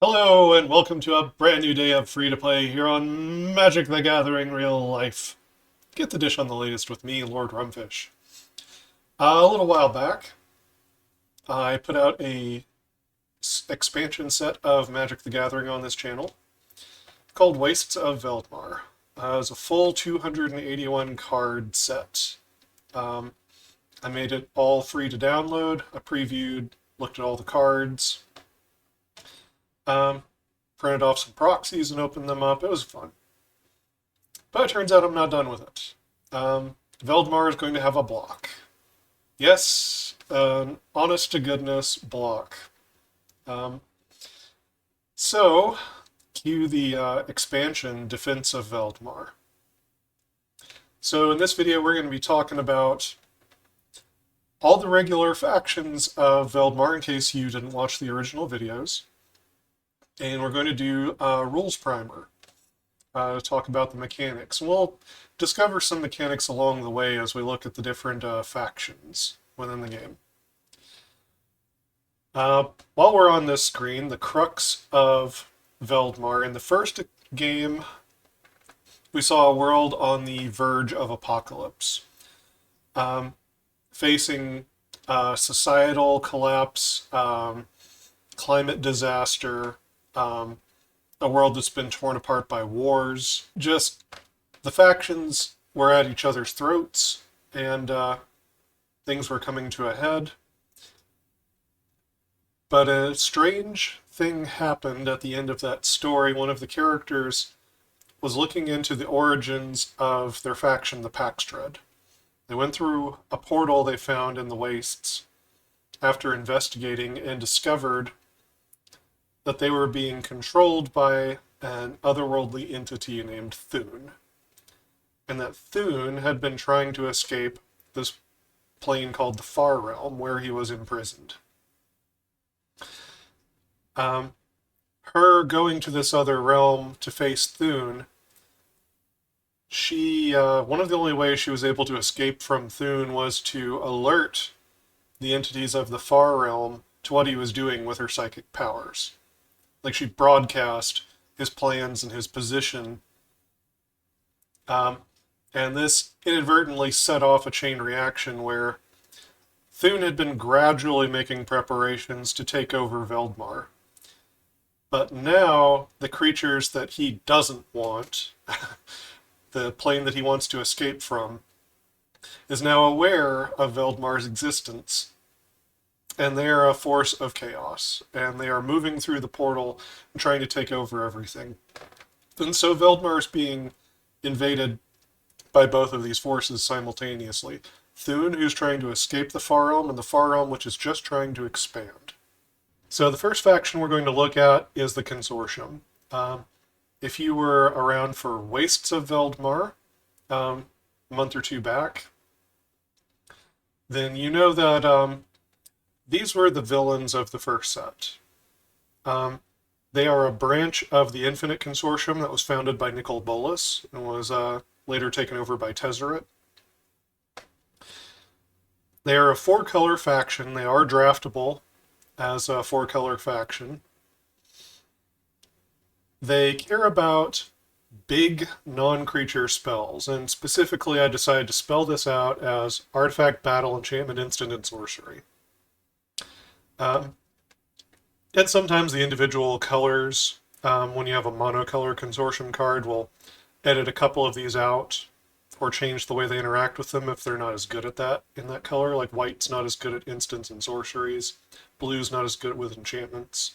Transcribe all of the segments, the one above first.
Hello and welcome to a brand new day of free-to-play here on Magic the Gathering Real Life. Get the dish on the latest with me, Lord Rumfish. A little while back, I put out a expansion set of Magic the Gathering on this channel called Wastes of Veldmar. It was a full 281 card set. I made it all free to download. I previewed, looked at all the cards. Um, Printed off some proxies and opened them up. It was fun. But it turns out I'm not done with it. Veldmar is going to have a block. Yes, an honest-to-goodness block. So, cue the expansion Defense of Veldmar. So in this video we're going to be talking about all the regular factions of Veldmar in case you didn't watch the original videos. And we're going to do a rules primer to talk about the mechanics. And we'll discover some mechanics along the way as we look at the different factions within the game. While we're on this screen, the crux of Veldmar. In the first game, we saw a world on the verge of apocalypse, facing societal collapse, climate disaster, a world that's been torn apart by wars. Just the factions were at each other's throats, and things were coming to a head. But a strange thing happened at the end of that story. One of the characters was looking into the origins of their faction, the Paxdread. They went through a portal they found in the Wastes after investigating and discovered that they were being controlled by an otherworldly entity named Thune. And that Thune had been trying to escape this plane called the Far Realm, where he was imprisoned. Her going to this other realm to face Thune, one of the only ways she was able to escape from Thune was to alert the entities of the Far Realm to what he was doing with her psychic powers. Like, she broadcast his plans and his position. And this inadvertently set off a chain reaction where Thune had been gradually making preparations to take over Veldmar. But now, the creatures that he doesn't want, the plane that he wants to escape from, is now aware of Veldmar's existence. And they are a force of chaos, and they are moving through the portal and trying to take over everything. And so Veldmar is being invaded by both of these forces simultaneously. Thune, who's trying to escape the Far Realm, and the Far Realm, which is just trying to expand. So the first faction we're going to look at is the Consortium. If you were around for Wastes of Veldmar a month or two back, then you know that these were the villains of the first set. They are a branch of the Infinite Consortium that was founded by Nicol Bolas and was later taken over by Tezzeret. They are a four-color faction. They are draftable as a four-color faction. They care about big non-creature spells, and specifically I decided to spell this out as Artifact, Battle, Enchantment, Instant, and Sorcery. And sometimes the individual colors, when you have a monocolor Consortium card, will edit a couple of these out or change the way they interact with them if they're not as good at that in that color. Like white's not as good at instants and sorceries, blue's not as good with enchantments.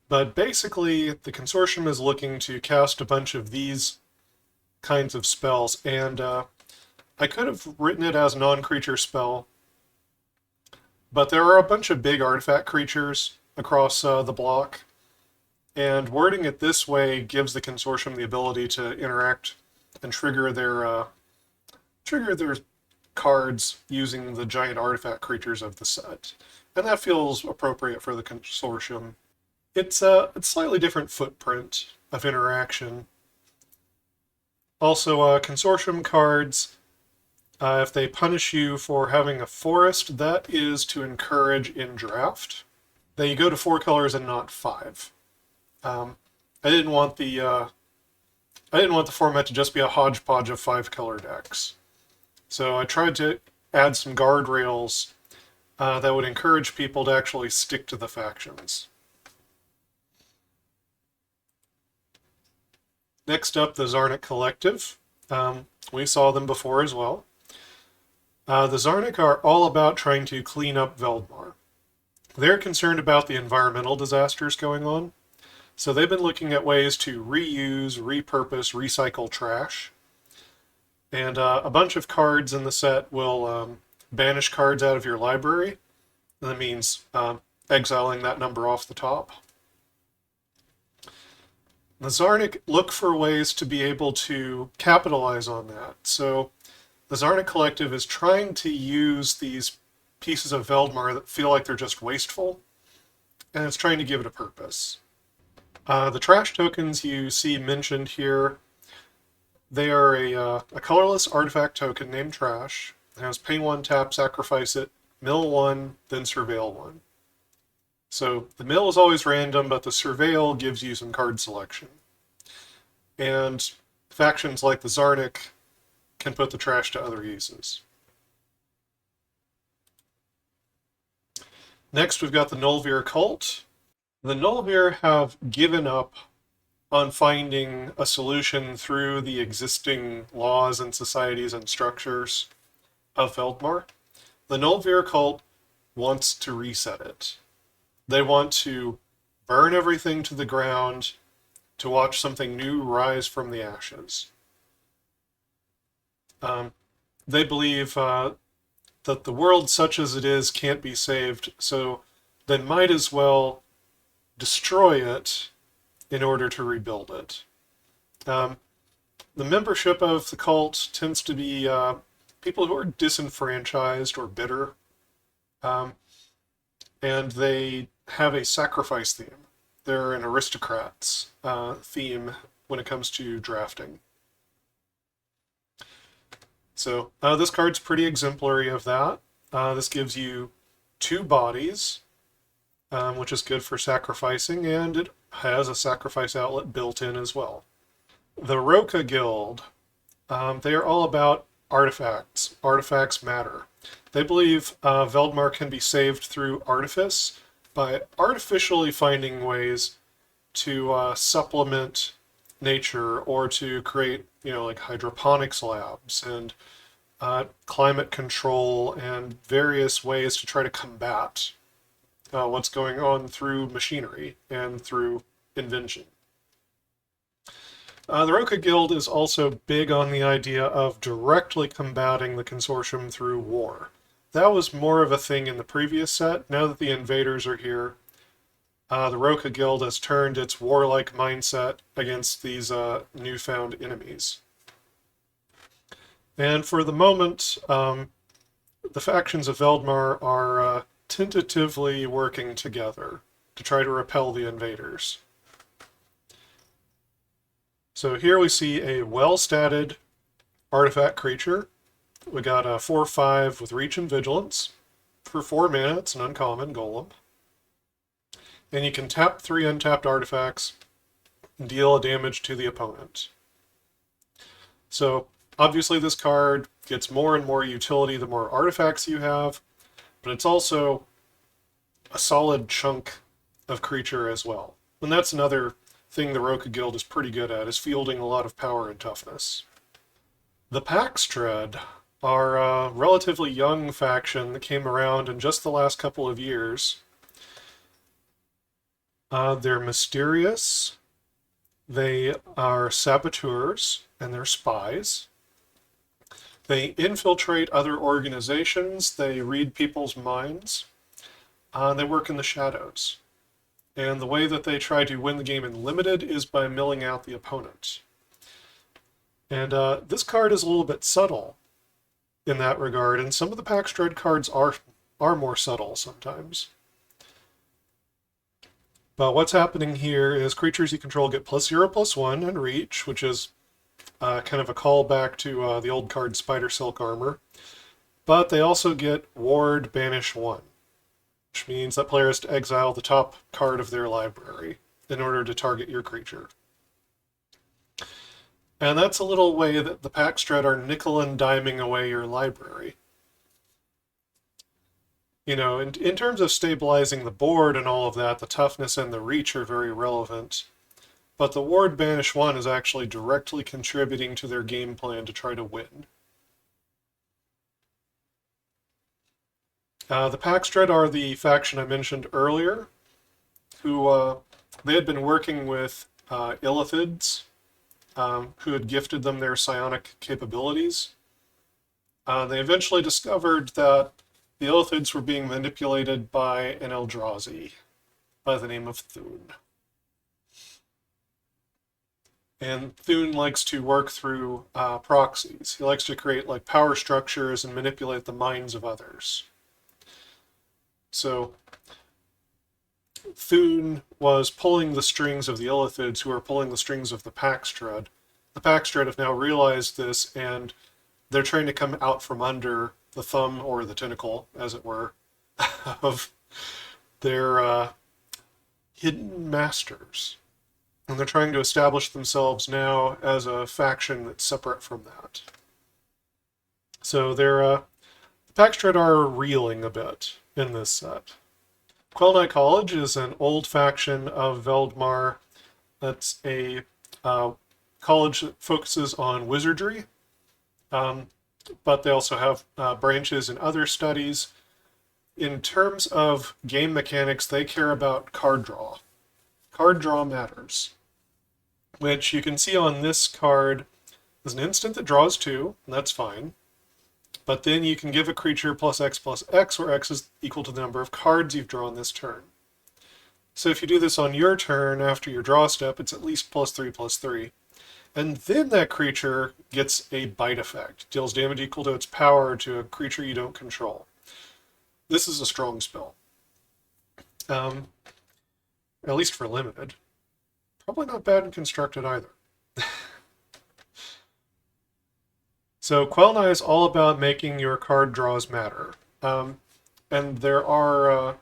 But basically, the Consortium is looking to cast a bunch of these kinds of spells, and I could have written it as non-creature spell, but there are a bunch of big artifact creatures across the block, and wording it this way gives the Consortium the ability to interact and trigger their cards using the giant artifact creatures of the set. And that feels appropriate for the Consortium. It's a slightly different footprint of interaction. Also, Consortium cards If they punish you for having a forest, that is to encourage in draft. That you go to 4 colors and not 5. Um, I didn't want the format to just be a hodgepodge of 5-color decks. So I tried to add some guardrails that would encourage people to actually stick to the factions. Next up, the Zarnik Collective. We saw them before as well. The Zarnik are all about trying to clean up Veldmar. They're concerned about the environmental disasters going on, so they've been looking at ways to reuse, repurpose, recycle trash. And a bunch of cards in the set will banish cards out of your library. That means exiling that number off the top. The Zarnik look for ways to be able to capitalize on that. So the Zarnik Collective is trying to use these pieces of Veldmar that feel like they're just wasteful, and it's trying to give it a purpose. The trash tokens you see mentioned here, they are a colorless artifact token named Trash. It has pay 1, tap, sacrifice it, mill 1, then surveil 1. So the mill is always random, but the surveil gives you some card selection. And factions like the Zarnik can put the trash to other uses. Next, we've got the Nulvir Cult. The Nulvir have given up on finding a solution through the existing laws and societies and structures of Veldmar. The Nulvir Cult wants to reset it. They want to burn everything to the ground to watch something new rise from the ashes. They believe that the world such as it is can't be saved, so they might as well destroy it in order to rebuild it. The membership of the cult tends to be people who are disenfranchised or bitter, and they have a sacrifice theme. They're an aristocrats theme when it comes to drafting. So this card's pretty exemplary of that. This gives you 2 bodies, which is good for sacrificing, and it has a sacrifice outlet built in as well. The Roka Guild, they are all about artifacts. Artifacts matter. They believe Veldmar can be saved through artifice by artificially finding ways to supplement nature or to create, like hydroponics labs and climate control and various ways to try to combat what's going on through machinery and through invention. The Roka Guild is also big on the idea of directly combating the consortium through war. That was more of a thing in the previous set. Now that the invaders are here, the Roka Guild has turned its warlike mindset against these newfound enemies. And for the moment, the factions of Veldmar are tentatively working together to try to repel the invaders. So here we see a well-statted artifact creature. We got a 4/5 with reach and vigilance. For 4 mana, it's an uncommon golem. And you can tap 3 untapped artifacts and deal damage to the opponent. So obviously this card gets more and more utility the more artifacts you have, but it's also a solid chunk of creature as well. And that's another thing the Roka Guild is pretty good at, is fielding a lot of power and toughness. The Paxtread are a relatively young faction that came around in just the last couple of years. They're mysterious, they are saboteurs, and they're spies. They infiltrate other organizations, they read people's minds, they work in the shadows. And the way that they try to win the game in limited is by milling out the opponent. And this card is a little bit subtle in that regard, and some of the Paxtread cards are more subtle sometimes. But what's happening here is creatures you control get +0/+1 and reach, which is kind of a callback to the old card Spider Silk Armor. But they also get Ward Banish 1, which means that player has to exile the top card of their library in order to target your creature. And that's a little way that the Packstrat are nickel and diming away your library. You know, in terms of stabilizing the board and all of that, the toughness and the reach are very relevant. But the Ward Banish 1 is actually directly contributing to their game plan to try to win. The Packstrat are the faction I mentioned earlier, who they had been working with Illithids, who had gifted them their psionic capabilities. They eventually discovered that the Illithids were being manipulated by an Eldrazi by the name of Thune. And Thune likes to work through proxies. He likes to create like power structures and manipulate the minds of others. So Thune was pulling the strings of the Illithids, who are pulling the strings of the Packstrat. The Packstrat have now realized this, and they're trying to come out from under the thumb, or the tentacle, as it were, of their hidden masters. And they're trying to establish themselves now as a faction that's separate from that. So the Packstrat are reeling a bit in this set. Quell Knight College is an old faction of Veldmar. That's a college that focuses on wizardry, but they also have branches in other studies. In terms of game mechanics, they care about card draw. Card draw matters, which you can see on this card is an instant that draws 2, and that's fine. But then you can give a creature +X, where X is equal to the number of cards you've drawn this turn. So if you do this on your turn after your draw step, it's at least +3/+3. And then that creature gets a bite effect, deals damage equal to its power to a creature you don't control. This is a strong spell. At least for limited. Probably not bad in constructed either. So Quell Knight is all about making your card draws matter. And there are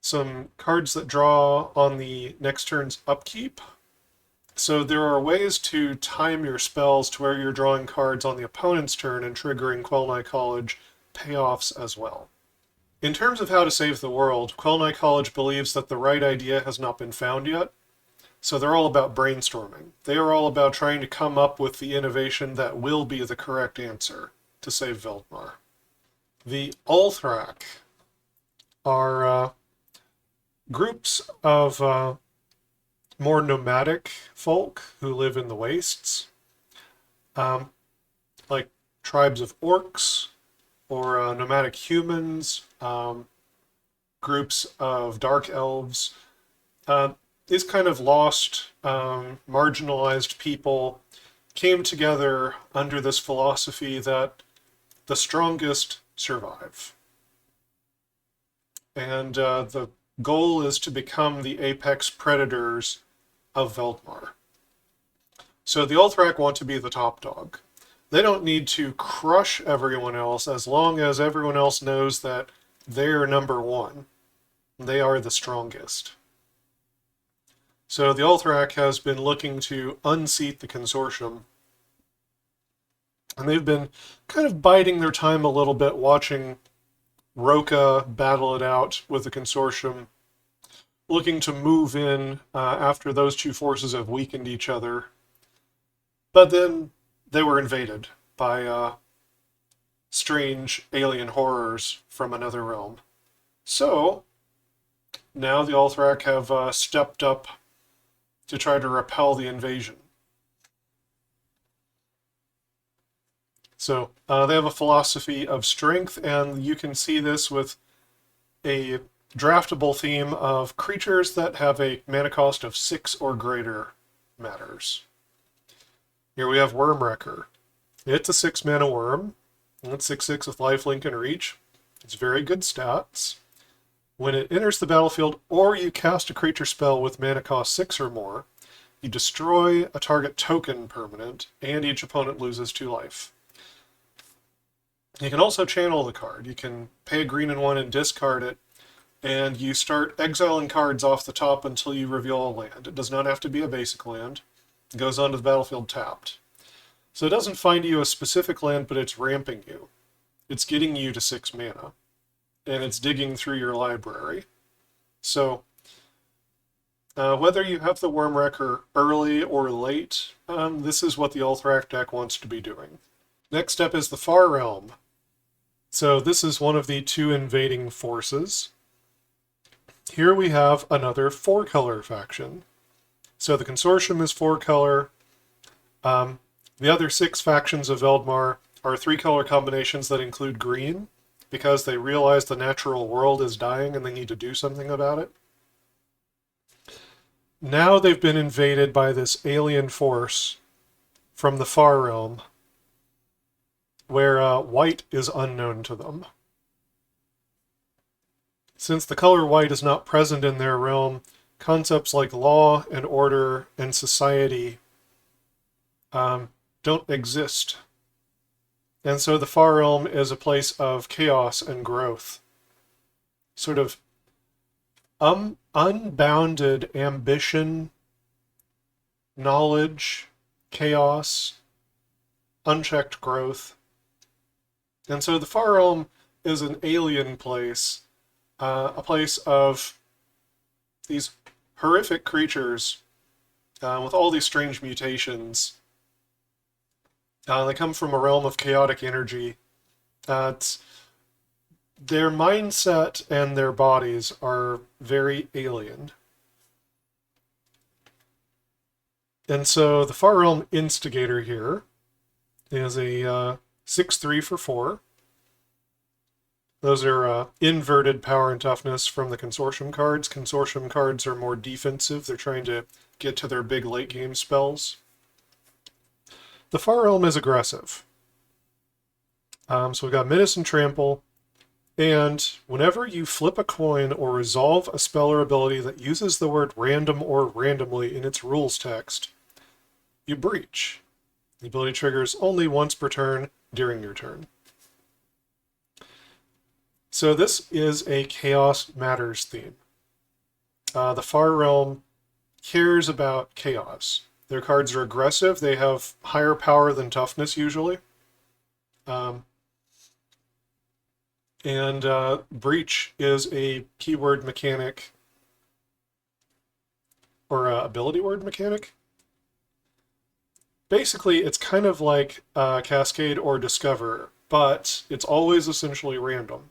some cards that draw on the next turn's upkeep. So there are ways to time your spells to where you're drawing cards on the opponent's turn and triggering Quell Knight College payoffs as well. In terms of how to save the world, Quell Knight College believes that the right idea has not been found yet. So they're all about brainstorming. They are all about trying to come up with the innovation that will be the correct answer to save Veldmar. The Ulthrak are groups of more nomadic folk who live in the wastes, like tribes of orcs or nomadic humans, groups of dark elves. These kind of lost, marginalized people came together under this philosophy that the strongest survive. And the goal is to become the apex predators of Veldmar. So the Ulthrak want to be the top dog. They don't need to crush everyone else as long as everyone else knows that they're number one. They are the strongest. So the Ulthrak has been looking to unseat the consortium. And they've been kind of biding their time a little bit, watching Roka battle it out with the consortium, looking to move in after those two forces have weakened each other. But then they were invaded by strange alien horrors from another realm. So now the Ulthrak have stepped up to try to repel the invasion. So they have a philosophy of strength, and you can see this with a draftable theme of creatures that have a mana cost of 6 or greater matters. Here we have Wormwrecker. It's a 6 mana worm. It's 6/6 with lifelink and reach. It's very good stats. When it enters the battlefield or you cast a creature spell with mana cost 6 or more, You destroy a target token permanent, and each opponent loses 2 life. You can also channel the card. You can pay a green and 1 and discard it, and you start exiling cards off the top until you reveal a land. It does not have to be a basic land. It goes onto the battlefield tapped. So it doesn't find you a specific land, but it's ramping you. It's getting you to 6 mana, and it's digging through your library. So whether you have the Wormwrecker early or late, this is what the Ulthrak deck wants to be doing. Next up is the Far Realm. So this is one of the 2 invading forces. Here we have another 4-color faction. So the Consortium is 4-color. The other 6 factions of Veldmar are 3-color combinations that include green, because they realize the natural world is dying and they need to do something about it. Now they've been invaded by this alien force from the Far Realm, where white is unknown to them. Since the color white is not present in their realm, concepts like law and order and society don't exist. And so the Far Realm is a place of chaos and growth. Sort of unbounded ambition, knowledge, chaos, unchecked growth. And so the Far Realm is an alien place, a place of these horrific creatures with all these strange mutations. They come from a realm of chaotic energy. Their mindset and their bodies are very alien. And so the Far Realm Instigator here is a 6/3 for 4. Those are inverted power and toughness from the Consortium cards. Consortium cards are more defensive. They're trying to get to their big late game spells. The Far Realm is aggressive. So we've got Menace and Trample. And whenever you flip a coin or resolve a spell or ability that uses the word random or randomly in its rules text, you breach. The ability triggers only once per turn during your turn. So this is a Chaos Matters theme. The Far Realm cares about chaos. Their cards are aggressive. They have higher power than toughness usually. Breach is a keyword mechanic, or ability word mechanic. Basically, it's kind of like Cascade or Discover, but it's always essentially random.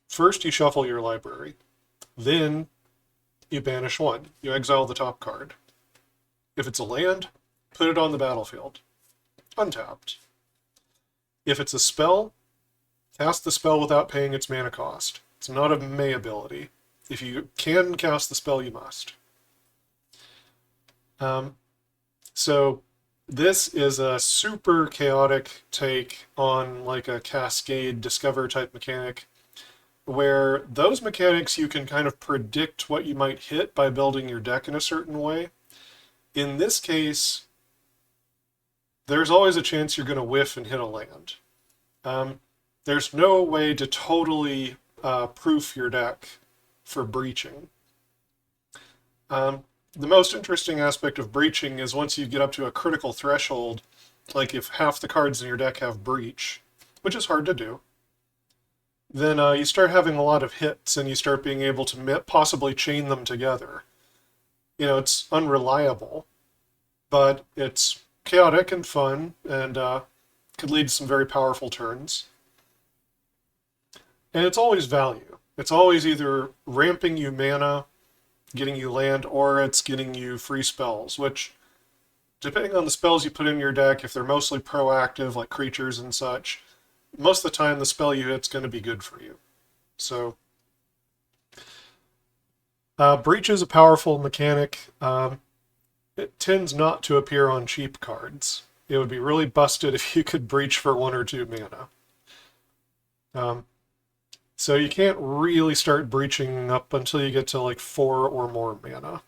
First, you shuffle your library. Then, you banish 1. You exile the top card. If it's a land, put it on the battlefield. Untapped. If it's a spell, cast the spell without paying its mana cost. It's not a May ability. If you can cast the spell, you must. So this is a super chaotic take on like a Cascade Discover type mechanic, where those mechanics you can kind of predict what you might hit by building your deck in a certain way. In this case, there's always a chance you're going to whiff and hit a land. There's no way to totally proof your deck for breaching. The most interesting aspect of breaching is once you get up to a critical threshold, like if half the cards in your deck have breach, which is hard to do, then you start having a lot of hits and you start being able to possibly chain them together. You know, it's unreliable, but it's chaotic and fun, and could lead to some very powerful turns. And it's always value. It's always either ramping you mana, getting you land, or it's getting you free spells, which, depending on the spells you put in your deck, if they're mostly proactive, like creatures and such, most of the time the spell you hit's going to be good for you. So, Breach is a powerful mechanic. It tends not to appear on cheap cards. It would be really busted if you could breach for 1 or 2 mana. So you can't really start breaching up until you get to like 4 or more mana.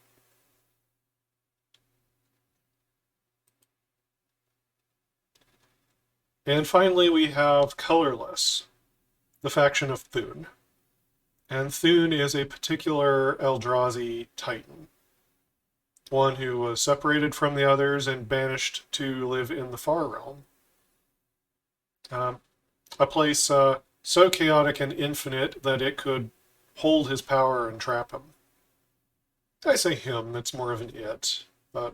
And finally, we have Colorless, the faction of Thune. And Thune is a particular Eldrazi titan, one who was separated from the others and banished to live in the Far Realm. A place so chaotic and infinite that it could hold his power and trap him. I say him, it's more of an it, but...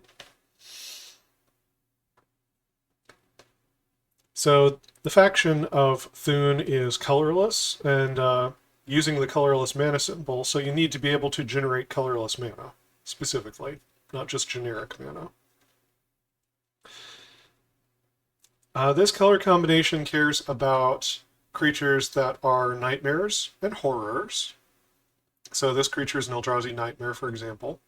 So the faction of Thune is colorless, and using the colorless mana symbol, so you need to be able to generate colorless mana, specifically, not just generic mana. This color combination cares about creatures that are nightmares and horrors. So this creature is an Eldrazi nightmare, for example.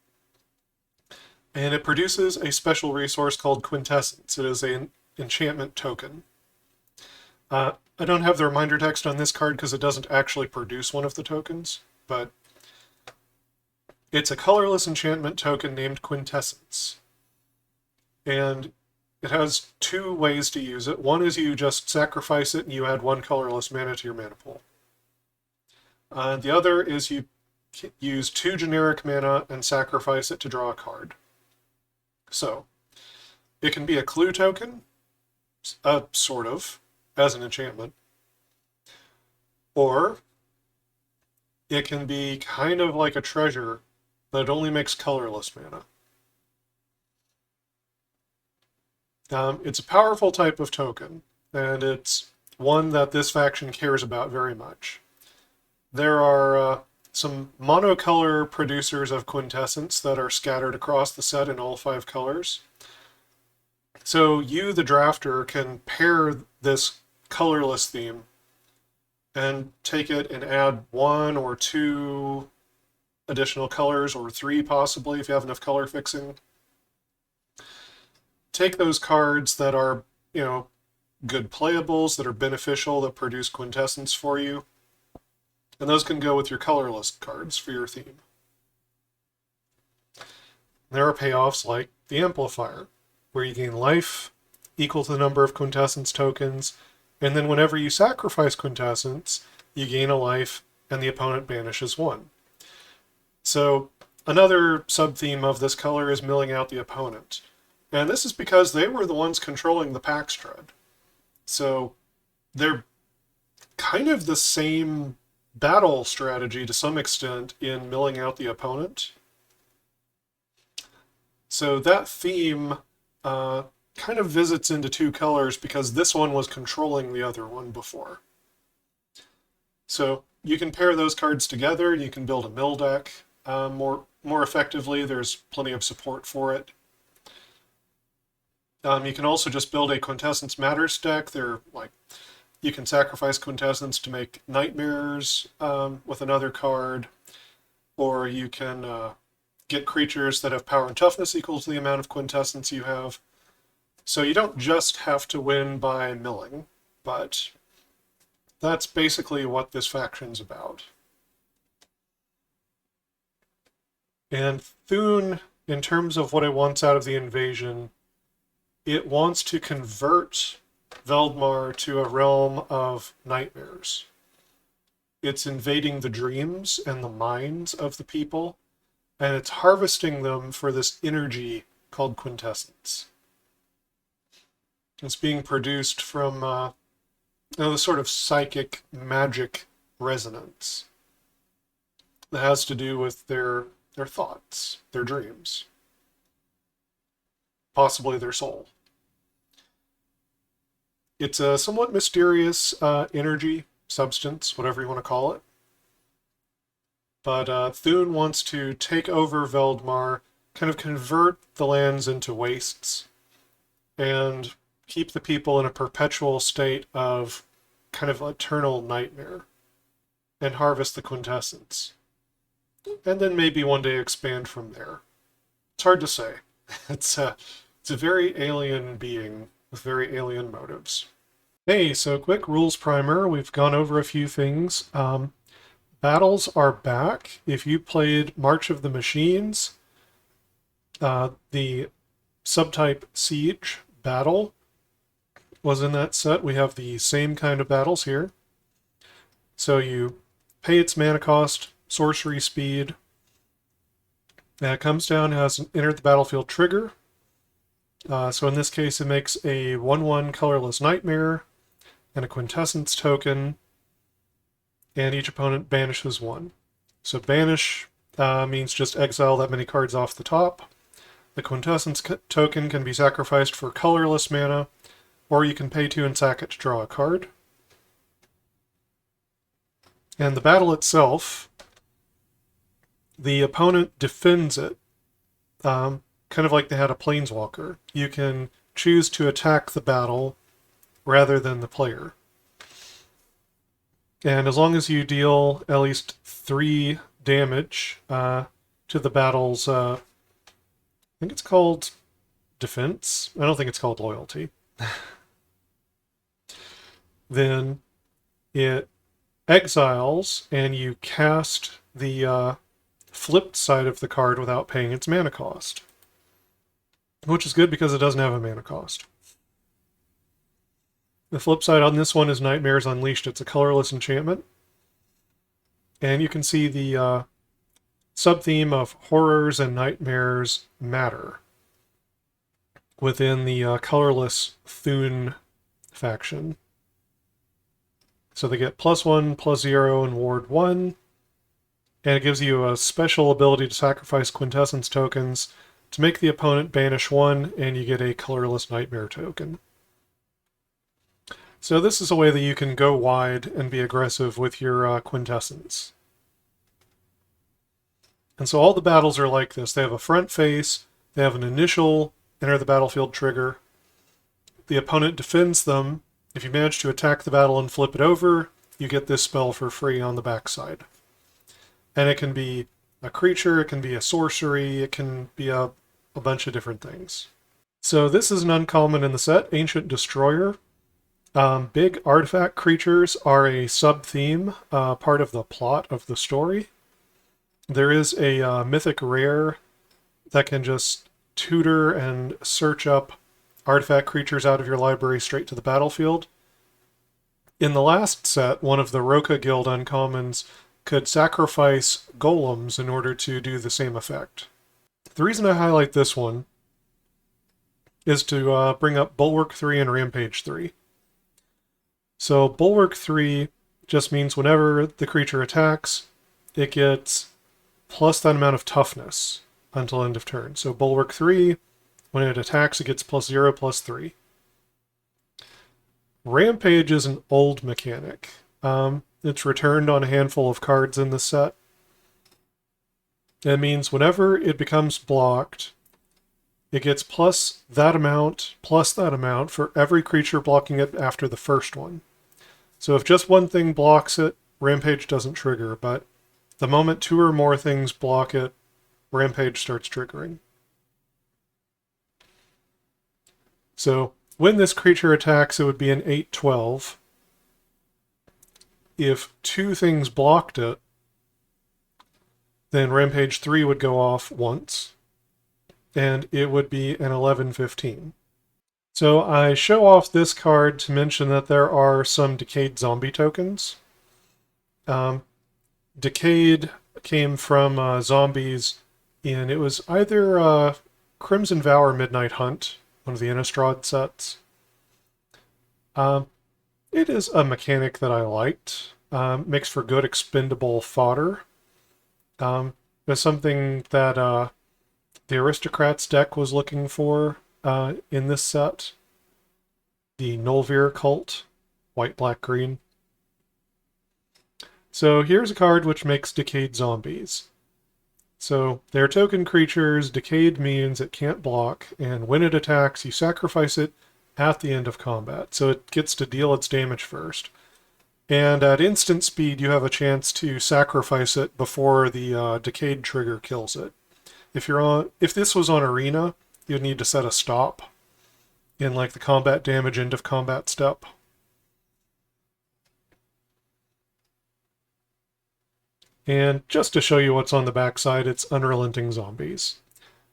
And it produces a special resource called Quintessence. It is an enchantment token. I don't have the reminder text on this card because it doesn't actually produce one of the tokens, but it's a colorless enchantment token named Quintessence. And it has two ways to use it. One is you just sacrifice it and you add one colorless mana to your mana pool. The other is you use 2 generic mana and sacrifice it to draw a card. So, it can be a clue token, sort of, as an enchantment. Or, it can be kind of like a treasure, but it only makes colorless mana. It's a powerful type of token, and it's one that this faction cares about very much. There are some monocolor producers of Quintessence that are scattered across the set in all 5 colors. So you, the drafter, can pair this colorless theme and take it and add 1 or 2 additional colors, or 3 possibly if you have enough color fixing. Take those cards that are, good playables, that are beneficial, that produce Quintessence for you, and those can go with your colorless cards for your theme. There are payoffs like the Amplifier, where you gain life equal to the number of Quintessence tokens, and then whenever you sacrifice Quintessence, you gain a life and the opponent banishes 1. So another sub-theme of this color is milling out the opponent. And this is because they were the ones controlling the Packstrad. So they're kind of the same battle strategy to some extent in milling out the opponent. So that theme kind of visits into 2 colors because this one was controlling the other one before. So you can pair those cards together, you can build a mill deck more effectively. There's plenty of support for it. You can also just build a Quintessence Matters deck. You can sacrifice Quintessence to make Nightmares with another card, or you can get creatures that have power and toughness equal to the amount of Quintessence you have. So you don't just have to win by milling, but that's basically what this faction's about. And Thune, in terms of what it wants out of the invasion, it wants to convert Veldmar to a realm of nightmares. It's invading the dreams and the minds of the people, and it's harvesting them for this energy called Quintessence. It's being produced from the sort of psychic magic resonance that has to do with their thoughts, their dreams, possibly their soul. It's a somewhat mysterious energy, substance, whatever you want to call it. But Thune wants to take over Veldmar, kind of convert the lands into wastes, and keep the people in a perpetual state of kind of eternal nightmare, and harvest the Quintessence. And then maybe one day expand from there. It's hard to say. It's a very alien being with very alien motives. Hey, so quick rules primer. We've gone over a few things. Battles are back. If you played March of the Machines, the subtype Siege battle was in that set. We have the same kind of battles here. So you pay its mana cost, sorcery speed. It comes down, has an enter the battlefield trigger. So in this case, it makes a 1/1 colorless nightmare and a quintessence token, and each opponent banishes one. So banish means just exile that many cards off the top. The quintessence token can be sacrificed for colorless mana, or you can pay 2 and sack it to draw a card. And the battle itself, the opponent defends it, kind of like they had a planeswalker. You can choose to attack the battle rather than the player. And as long as you deal at least 3 damage to the battle's, I think it's called defense. I don't think it's called loyalty. Then it exiles, and you cast the flipped side of the card without paying its mana cost. Which is good because it doesn't have a mana cost. The flip side on this one is Nightmares Unleashed. It's a colorless enchantment. And you can see the sub-theme of horrors and nightmares matter within the colorless Thune faction. So they get +1, +0, and ward 1. And it gives you a special ability to sacrifice quintessence tokens to make the opponent banish 1, and you get a colorless nightmare token. So this is a way that you can go wide and be aggressive with your quintessence. And so all the battles are like this. They have a front face, they have an initial enter the battlefield trigger. The opponent defends them. If you manage to attack the battle and flip it over, you get this spell for free on the backside. And it can be a creature, it can be a sorcery, it can be a bunch of different things. So this is an uncommon in the set, Ancient Destroyer. Big artifact creatures are a sub-theme, part of the plot of the story. There is a mythic rare that can just tutor and search up artifact creatures out of your library straight to the battlefield. In the last set, one of the Roka Guild uncommons could sacrifice golems in order to do the same effect. The reason I highlight this one is to bring up Bulwark 3 and Rampage 3. So Bulwark 3 just means whenever the creature attacks, it gets plus that amount of toughness until end of turn. So Bulwark 3, when it attacks, it gets +0, +3. Rampage is an old mechanic. It's returned on a handful of cards in the set. That means whenever it becomes blocked, it gets plus that amount for every creature blocking it after the first one. So if just one thing blocks it, Rampage doesn't trigger, but the moment 2 or more things block it, Rampage starts triggering. So when this creature attacks, it would be an 8/12. If 2 things blocked it, then Rampage 3 would go off once, and it would be an 11/15. So I show off this card to mention that there are some Decayed zombie tokens. Decayed came from zombies in, it was either Crimson Vow or Midnight Hunt, one of the Innistrad sets. It is a mechanic that I liked. Makes for good expendable fodder. It's something that the Aristocrats deck was looking for in this set. The Nulvir cult, white, black, green. So here's a card which makes Decayed zombies. So they're token creatures. Decayed means it can't block, and when it attacks, you sacrifice it at the end of combat. So it gets to deal its damage first. And at instant speed, you have a chance to sacrifice it before the Decayed trigger kills it. If this was on Arena, you'd need to set a stop in like the combat damage end of combat step. And just to show you what's on the backside, it's Unrelenting Zombies.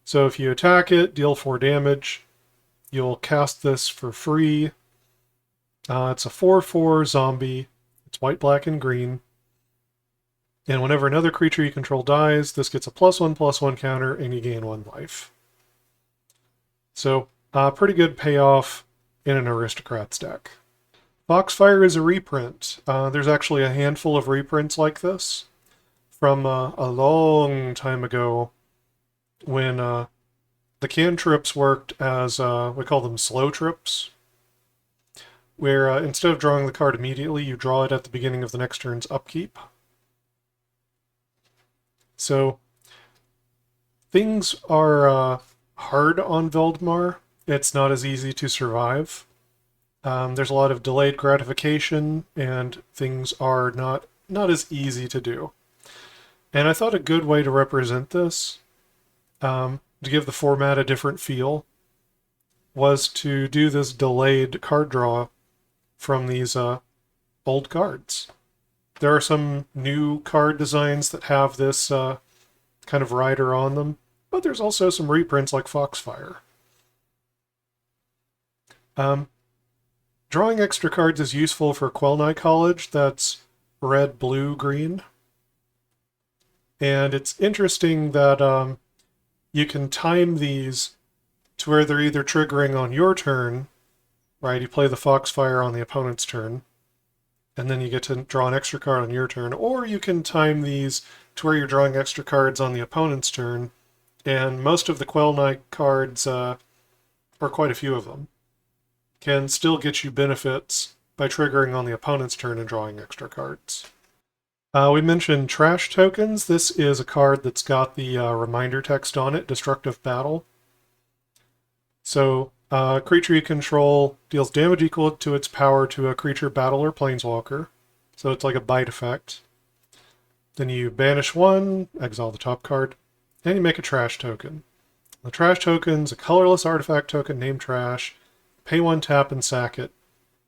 So if you attack it, deal 4 damage, you'll cast this for free, It's a 4/4 zombie. It's white, black, and green. And whenever another creature you control dies, this gets a +1/+1 counter, and you gain 1 life. So, pretty good payoff in an Aristocrats deck. Foxfire is a reprint. There's actually a handful of reprints like this from a long time ago when the cantrips worked as, we call them slow trips, where instead of drawing the card immediately, you draw it at the beginning of the next turn's upkeep. So things are hard on Veldmar. It's not as easy to survive. There's a lot of delayed gratification, and things are not as easy to do. And I thought a good way to represent this, to give the format a different feel, was to do this delayed card draw from these old cards. There are some new card designs that have this kind of rider on them, but there's also some reprints like Foxfire. Drawing extra cards is useful for Quelnai College, that's red, blue, green. And it's interesting that you can time these to where they're either triggering on your turn, right? You play the Foxfire on the opponent's turn, and then you get to draw an extra card on your turn, or you can time these to where you're drawing extra cards on the opponent's turn, and most of the Quelnai cards, or quite a few of them, can still get you benefits by triggering on the opponent's turn and drawing extra cards. We mentioned Trash Tokens. This is a card that's got the reminder text on it, Destructive Battle. So, a creature you control deals damage equal to its power to a creature, battle, or planeswalker. So it's like a bite effect. Then you banish one, exile the top card, and you make a Trash Token. The Trash Token's a colorless artifact token named Trash. Pay 1, tap, and sack it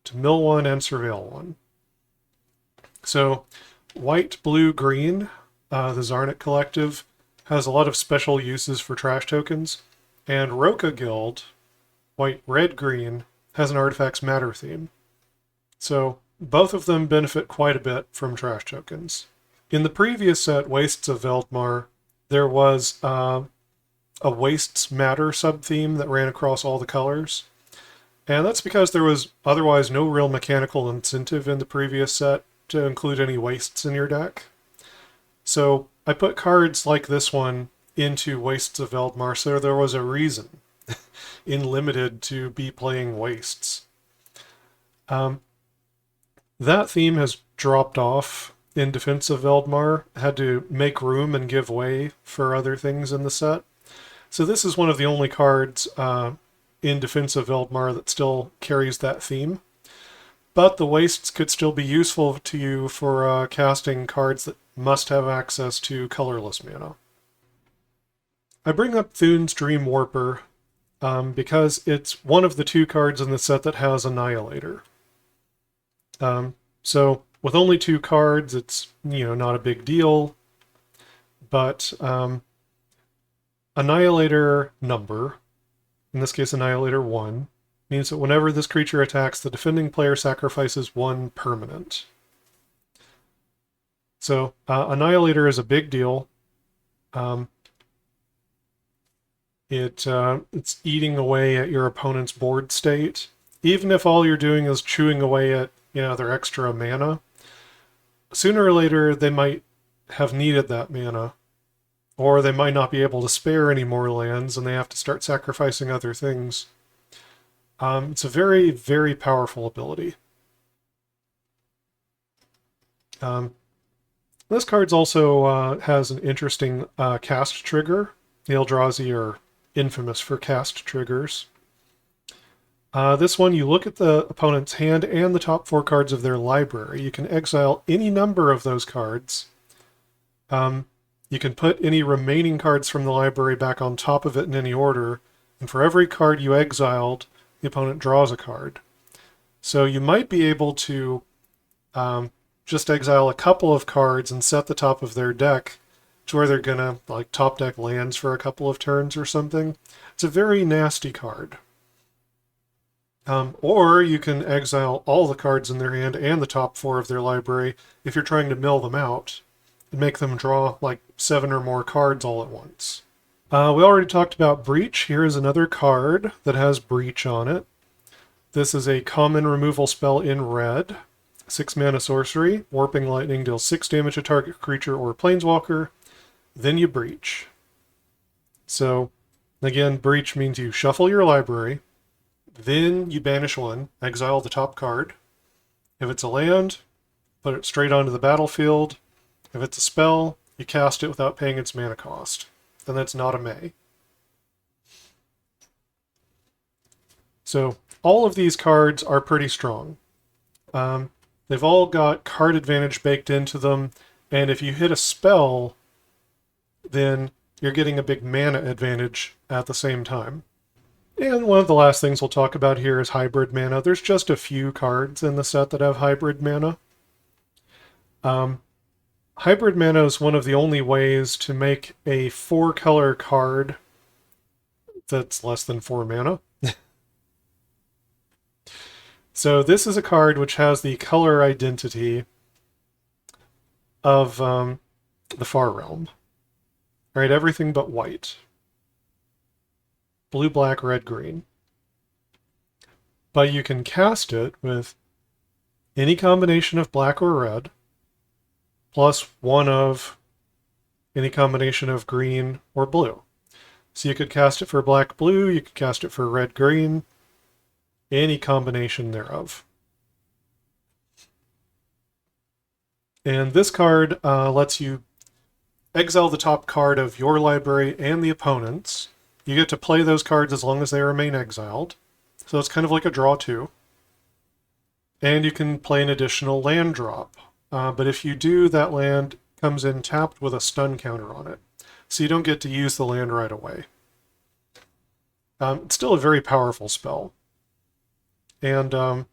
to mill 1 and surveil 1. So, white, blue, green, the Zarnik Collective, has a lot of special uses for Trash Tokens, and Roka Guild, white, red, green, has an Artifacts Matter theme. So, both of them benefit quite a bit from Trash Tokens. In the previous set, Wastes of Veldmar, there was a Wastes Matter sub-theme that ran across all the colors. And that's because there was otherwise no real mechanical incentive in the previous set to include any wastes in your deck. So I put cards like this one into Wastes of Veldmar, so there was a reason in Limited to be playing Wastes. That theme has dropped off in Defense of Veldmar, had to make room and give way for other things in the set. So this is one of the only cards in Defense of Veldmar that still carries that theme. But the wastes could still be useful to you for casting cards that must have access to colorless mana. I bring up Thune's Dream Warper because it's one of the 2 cards in the set that has Annihilator. So with only 2 cards, it's not a big deal. But Annihilator number, in this case Annihilator 1, means that whenever this creature attacks, the defending player sacrifices 1 permanent. So Annihilator is a big deal. It's eating away at your opponent's board state. Even if all you're doing is chewing away at their extra mana, sooner or later they might have needed that mana. Or they might not be able to spare any more lands, and they have to start sacrificing other things. It's a very, very powerful ability. This card also has an interesting cast trigger. The Eldrazi are infamous for cast triggers. This one, you look at the opponent's hand and the top 4 cards of their library. You can exile any number of those cards. You can put any remaining cards from the library back on top of it in any order, and for every card you exiled, the opponent draws a card. So you might be able to just exile a couple of cards and set the top of their deck to where they're gonna top deck lands for a couple of turns or something. It's a very nasty card. Or you can exile all the cards in their hand and the top 4 of their library if you're trying to mill them out and make them draw like 7 or more cards all at once. We already talked about Breach. Here is another card that has Breach on it. This is a common removal spell in red. 6 mana sorcery. Warping Lightning deals 6 damage to target creature or planeswalker. Then you Breach. So, again, Breach means you shuffle your library. Then you banish 1, exile the top card. If it's a land, put it straight onto the battlefield. If it's a spell, you cast it without paying its mana cost. Then that's not a May. So all of these cards are pretty strong. They've all got card advantage baked into them, and if you hit a spell, then you're getting a big mana advantage at the same time. And one of the last things we'll talk about here is hybrid mana. There's just a few cards in the set that have hybrid mana. Hybrid mana is one of the only ways to make a 4-color card that's less than 4 mana. So this is a card which has the color identity of the Far Realm. Right, everything but white. Blue, black, red, green. But you can cast it with any combination of black or red, plus 1 of any combination of green or blue. So you could cast it for black, blue, you could cast it for red, green, any combination thereof. And this card lets you exile the top card of your library and the opponent's. You get to play those cards as long as they remain exiled. So it's kind of like a draw 2. And you can play an additional land drop. But if you do, that land comes in tapped with a stun counter on it. So you don't get to use the land right away. It's still a very powerful spell. And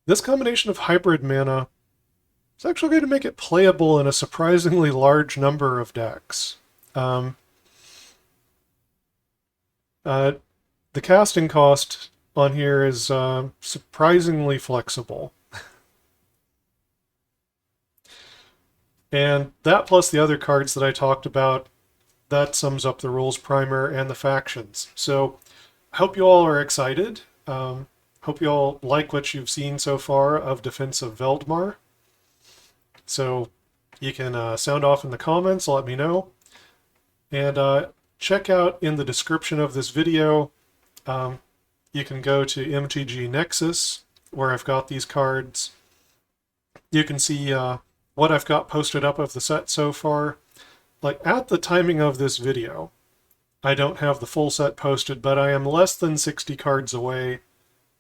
this combination of hybrid mana is actually going to make it playable in a surprisingly large number of decks. The casting cost on here is surprisingly flexible. And that plus the other cards that I talked about, that sums up the rules primer and the factions. So I hope you all are excited. Hope you all like what you've seen so far of Defense of Veldmar. So you can sound off in the comments, let me know. And check out in the description of this video, you can go to MTG Nexus, where I've got these cards. You can see what I've got posted up of the set so far. Like, at the timing of this video, I don't have the full set posted, but I am less than 60 cards away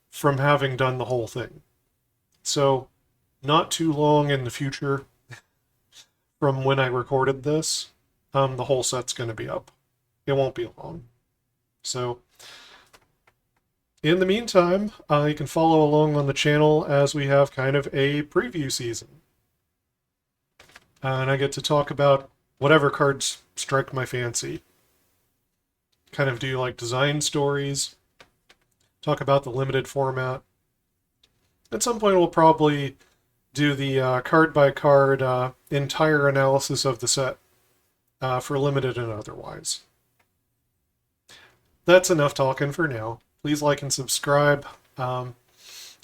from having done the whole thing. So, not too long in the future from when I recorded this, the whole set's going to be up. It won't be long. So, in the meantime, you can follow along on the channel as we have kind of a preview season. And I get to talk about whatever cards strike my fancy. Kind of do like design stories, talk about the limited format. At some point we'll probably do the card by card entire analysis of the set for limited and otherwise. That's enough talking for now. Please like and subscribe.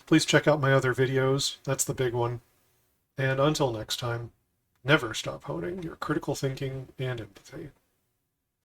Please check out my other videos. That's the big one. And until next time, never stop honing your critical thinking and empathy.